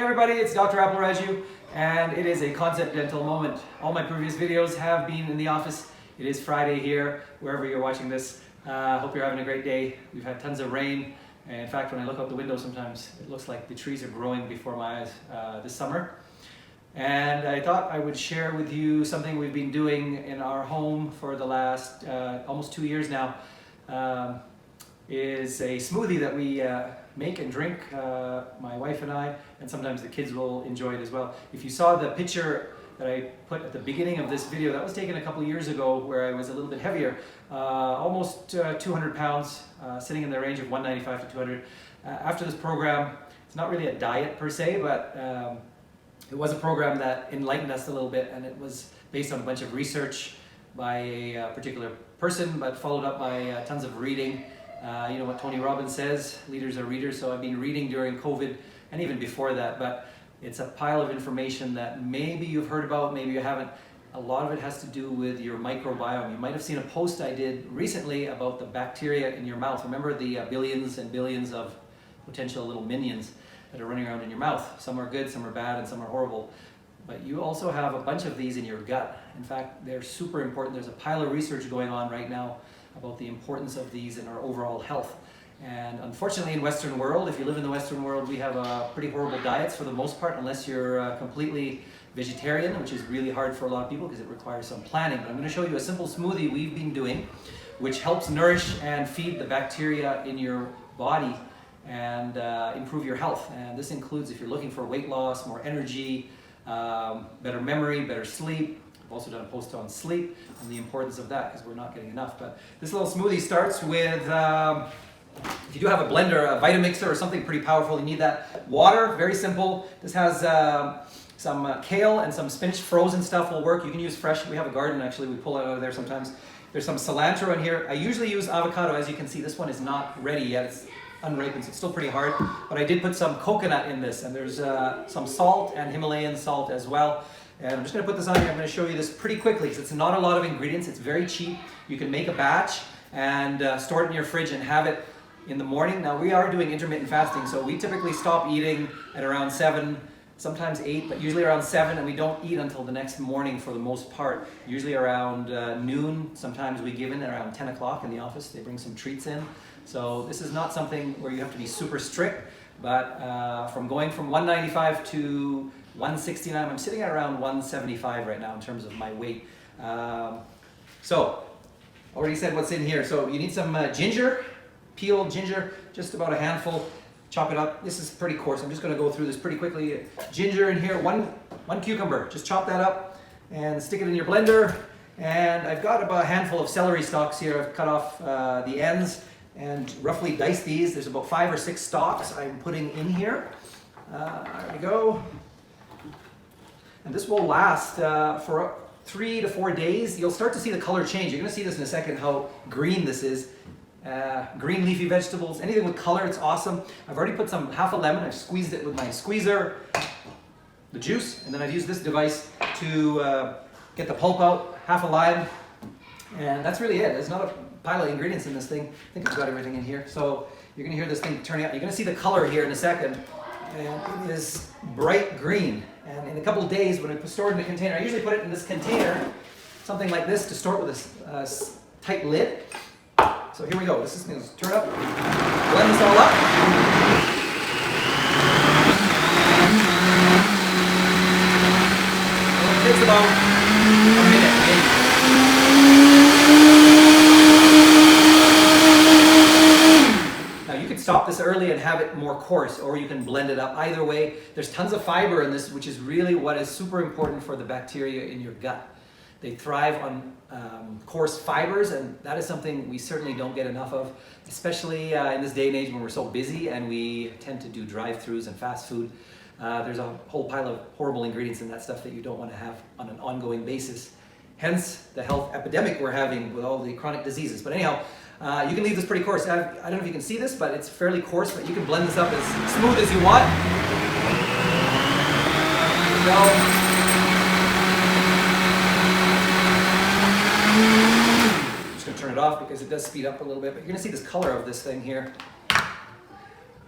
everybody, it's Dr. Appleraju, and it is a Concept Dental moment. All my previous videos have been in the office. It is Friday here, wherever you're watching this. Hope you're having a great day. We've had tons of rain. In fact, when I look out the window sometimes, it looks like the trees are growing before my eyes this summer. And I thought I would share with you something we've been doing in our home for the last almost 2 years now. Is a smoothie that we make and drink, my wife and I, and sometimes the kids will enjoy it as well. If you saw the picture that I put at the beginning of this video, that was taken a couple years ago where I was a little bit heavier, almost 200 pounds, sitting in the range of 195 to 200. After this program, it's not really a diet per se, but it was a program that enlightened us a little bit, and it was based on a bunch of research by a particular person, but followed up by tons of reading. You know what Tony Robbins says, leaders are readers, so I've been reading during COVID and even before that, but it's a pile of information that maybe you've heard about, maybe you haven't. A lot of it has to do with your microbiome. You might have seen a post I did recently about the bacteria in your mouth. Remember the billions and billions of potential little minions that are running around in your mouth. Some are good, some are bad, and some are horrible. But you also have a bunch of these in your gut. In fact, they're super important. There's a pile of research going on right now about the importance of these in our overall health. And unfortunately in Western world, if you live in the Western world, we have pretty horrible diets for the most part, unless you're completely vegetarian, which is really hard for a lot of people because it requires some planning. But I'm going to show you a simple smoothie we've been doing, which helps nourish and feed the bacteria in your body and improve your health. And this includes if you're looking for weight loss, more energy, better memory, better sleep. I've also done a post on sleep and the importance of that because we're not getting enough. But this little smoothie starts with, if you do have a blender, a Vitamixer or something pretty powerful, you need that. Water, very simple. This has some kale and some spinach, frozen stuff will work. You can use fresh. We have a garden actually, we pull it out of there sometimes. There's some cilantro in here. I usually use avocado. As you can see, this one is not ready yet. It's unripened, so it's still pretty hard. But I did put some coconut in this, and there's some salt and Himalayan salt as well. And I'm just going to put this on here. I'm going to show you this pretty quickly because it's not a lot of ingredients. It's very cheap. You can make a batch and store it in your fridge and have it in the morning. Now we are doing intermittent fasting, so we typically stop eating at around 7, sometimes 8, but usually around 7, and we don't eat until the next morning for the most part. Usually around noon. Sometimes we give in around 10 o'clock in the office. They bring some treats in. So this is not something where you have to be super strict, but from going from 195 to 169, I'm sitting at around 175 right now in terms of my weight. So, already said what's in here. So you need some ginger, peeled ginger, just about a handful. Chop it up. This is pretty coarse. I'm just going to go through this pretty quickly. Ginger in here, one cucumber. Just chop that up and stick it in your blender. And I've got about a handful of celery stalks here. I've cut off the ends and roughly dice these. There's about 5 or 6 stalks I'm putting in here. There we go. And this will last for 3 to 4 days. You'll start to see the color change. You're going to see this in a second, how green this is. Green leafy vegetables, anything with color, it's awesome. I've already put half a lemon. I've squeezed it with my squeezer, the juice, and then I've used this device to get the pulp out, half a lime, and that's really it. There's not a pile of ingredients in this thing. I think I've got everything in here. So you're going to hear this thing turning out. You're going to see the color here in a second, and it is bright green. And in a couple of days, when I store it in a container, I usually put it in this container, something like this, to store it with a tight lid. So here we go. This is going to turn up, blend this all up. It takes about a minute, maybe. Now you can stop this early and have it more coarse, or you can blend it up. Either way, there's tons of fiber in this, which is really what is super important for the bacteria in your gut. They thrive on coarse fibers, and that is something we certainly don't get enough of, especially in this day and age when we're so busy and we tend to do drive-thrus and fast food. There's a whole pile of horrible ingredients in that stuff that you don't want to have on an ongoing basis. Hence the health epidemic we're having with all the chronic diseases. But anyhow, you can leave this pretty coarse. I don't know if you can see this, but it's fairly coarse, but you can blend this up as smooth as you want. There you go. Turn it off because it does speed up a little bit, but you're going to see this color of this thing here.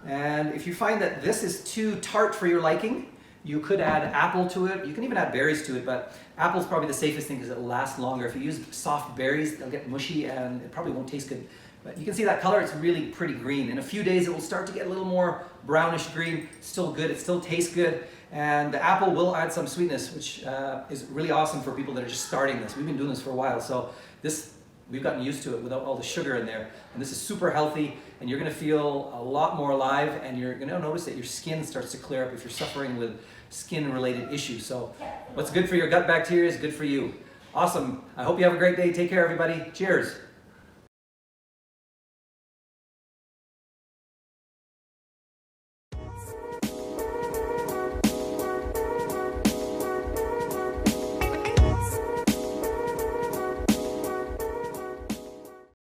And if you find that this is too tart for your liking, you could add apple to it. You can even add berries to it, but apple's probably the safest thing because it'll last longer. If you use soft berries, they'll get mushy and it probably won't taste good. But you can see that color, it's really pretty green. In a few days, it will start to get a little more brownish green. Still good, it still tastes good. And the apple will add some sweetness, which is really awesome for people that are just starting this. We've been doing this for a while, so we've gotten used to it without all the sugar in there. And this is super healthy, and you're gonna feel a lot more alive, and you're gonna notice that your skin starts to clear up if you're suffering with skin-related issues. So what's good for your gut bacteria is good for you. Awesome. I hope you have a great day. Take care, everybody. Cheers.